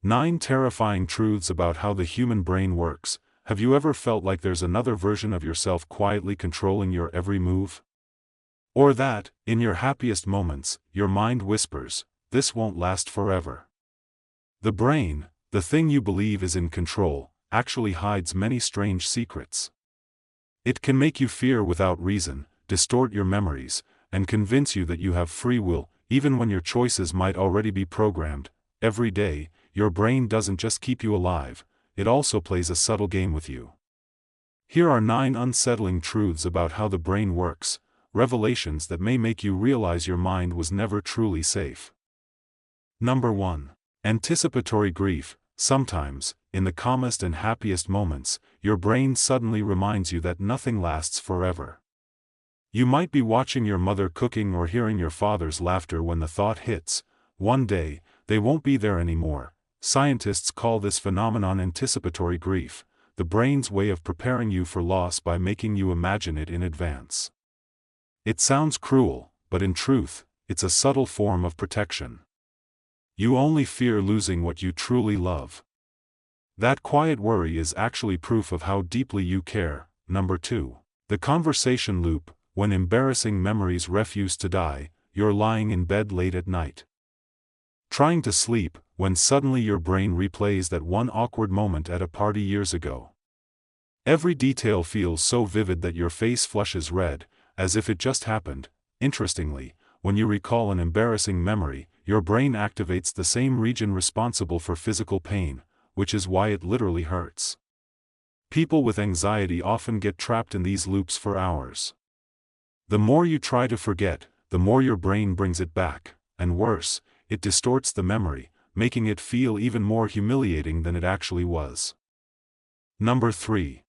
9 terrifying truths about how the human brain works. Have you ever felt like there's another version of yourself quietly controlling your every move? Or that, in your happiest moments, your mind whispers, "This won't last forever." The brain, the thing you believe is in control, actually hides many strange secrets. It can make you fear without reason, distort your memories, and convince you that you have free will, even when your choices might already be programmed. Every day, your brain doesn't just keep you alive, it also plays a subtle game with you. Here are 9 unsettling truths about how the brain works, revelations that may make you realize your mind was never truly safe. Number 1. Anticipatory grief. Sometimes, in the calmest and happiest moments, your brain suddenly reminds you that nothing lasts forever. You might be watching your mother cooking or hearing your father's laughter when the thought hits, one day, they won't be there anymore. Scientists call this phenomenon anticipatory grief, the brain's way of preparing you for loss by making you imagine it in advance. It sounds cruel, but in truth, it's a subtle form of protection. You only fear losing what you truly love. That quiet worry is actually proof of how deeply you care. Number 2. The conversation loop. When embarrassing memories refuse to die, you're lying in bed late at night, trying to sleep, when suddenly your brain replays that one awkward moment at a party years ago. Every detail feels so vivid that your face flushes red, as if it just happened. Interestingly, when you recall an embarrassing memory, your brain activates the same region responsible for physical pain, which is why it literally hurts. People with anxiety often get trapped in these loops for hours. The more you try to forget, the more your brain brings it back, and worse, it distorts the memory, making it feel even more humiliating than it actually was. Number 3.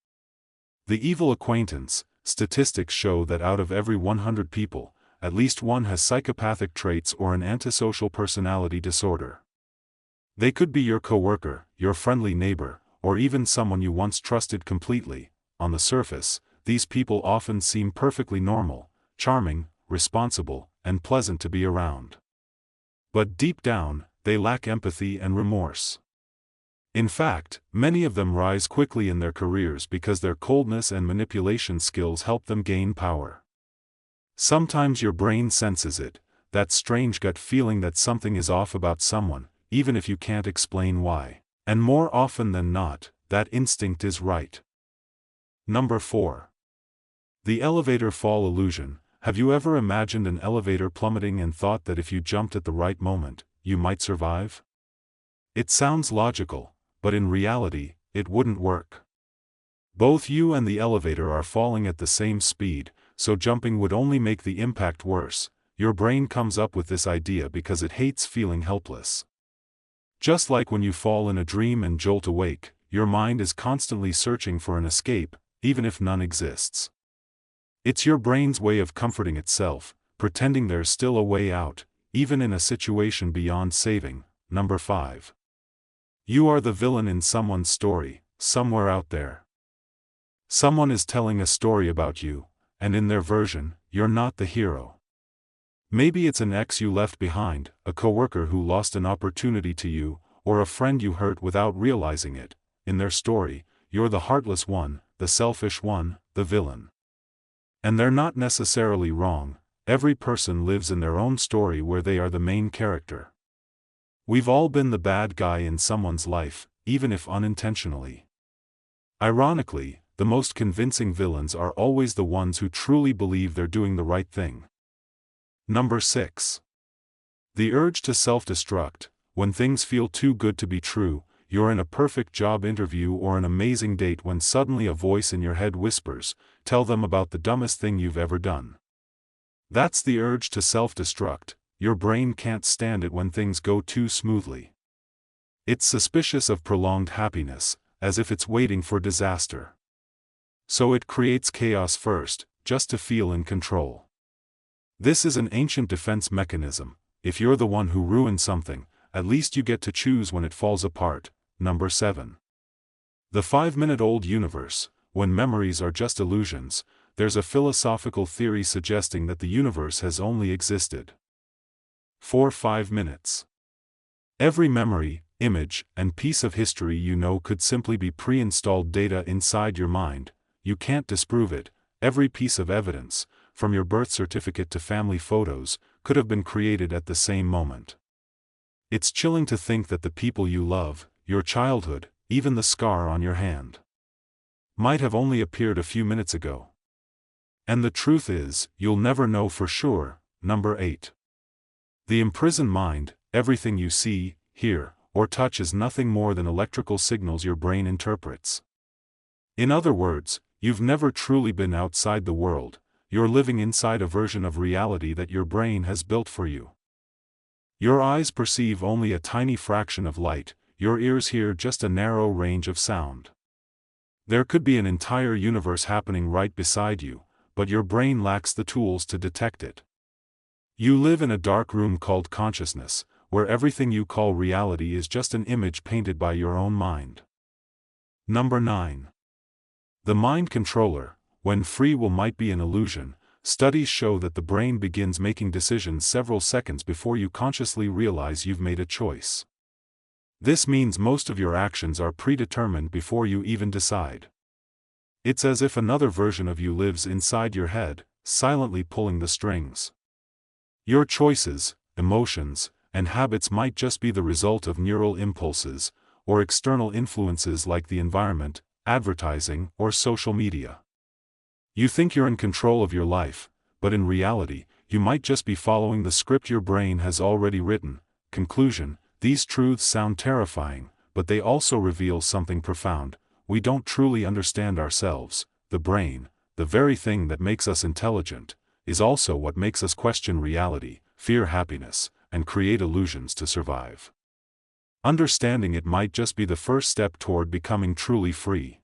The evil acquaintance. Statistics show that out of every 100 people, at least one has psychopathic traits or an antisocial personality disorder. They could be your coworker, your friendly neighbor, or even someone you once trusted completely. On the surface, these people often seem perfectly normal, charming, responsible, and pleasant to be around. But deep down, they lack empathy and remorse. In fact, many of them rise quickly in their careers because their coldness and manipulation skills help them gain power. Sometimes your brain senses it, that strange gut feeling that something is off about someone, even if you can't explain why. And more often than not, that instinct is right. Number 4. The elevator fall illusion. Have you ever imagined an elevator plummeting and thought that if you jumped at the right moment, you might survive? It sounds logical, but in reality, it wouldn't work. Both you and the elevator are falling at the same speed, so jumping would only make the impact worse. Your brain comes up with this idea because it hates feeling helpless. Just like when you fall in a dream and jolt awake, your mind is constantly searching for an escape, even if none exists. It's your brain's way of comforting itself, pretending there's still a way out, even in a situation beyond saving. Number 5. You are the villain in someone's story, somewhere out there. Someone is telling a story about you, and in their version, you're not the hero. Maybe it's an ex you left behind, a coworker who lost an opportunity to you, or a friend you hurt without realizing it. In their story, you're the heartless one, the selfish one, the villain. And they're not necessarily wrong. Every person lives in their own story where they are the main character. We've all been the bad guy in someone's life, even if unintentionally. Ironically, the most convincing villains are always the ones who truly believe they're doing the right thing. Number 6. The urge to self-destruct. When things feel too good to be true, you're in a perfect job interview or an amazing date when suddenly a voice in your head whispers, "Tell them about the dumbest thing you've ever done." That's the urge to self-destruct. Your brain can't stand it when things go too smoothly. It's suspicious of prolonged happiness, as if it's waiting for disaster. So it creates chaos first, just to feel in control. This is an ancient defense mechanism. If you're the one who ruined something, at least you get to choose when it falls apart. Number 7. The 5-minute-old universe. When memories are just illusions, there's a philosophical theory suggesting that the universe has only existed for 5 minutes. Every memory, image, and piece of history you know could simply be pre-installed data inside your mind. You can't disprove it. Every piece of evidence, from your birth certificate to family photos, could have been created at the same moment. It's chilling to think that the people you love, your childhood, even the scar on your hand, might have only appeared a few minutes ago. And the truth is, you'll never know for sure. Number 8. The imprisoned mind. Everything you see, hear, or touch is nothing more than electrical signals your brain interprets. In other words, you've never truly been outside the world. You're living inside a version of reality that your brain has built for you. Your eyes perceive only a tiny fraction of light, your ears hear just a narrow range of sound. There could be an entire universe happening right beside you, but your brain lacks the tools to detect it. You live in a dark room called consciousness, where everything you call reality is just an image painted by your own mind. Number 9. The mind controller. When free will might be an illusion, studies show that the brain begins making decisions several seconds before you consciously realize you've made a choice. This means most of your actions are predetermined before you even decide. It's as if another version of you lives inside your head, silently pulling the strings. Your choices, emotions, and habits might just be the result of neural impulses, or external influences like the environment, advertising, or social media. You think you're in control of your life, but in reality, you might just be following the script your brain has already written. Conclusion: these truths sound terrifying, but they also reveal something profound. We don't truly understand ourselves. The brain, the very thing that makes us intelligent, is also what makes us question reality, fear happiness, and create illusions to survive. Understanding it might just be the first step toward becoming truly free.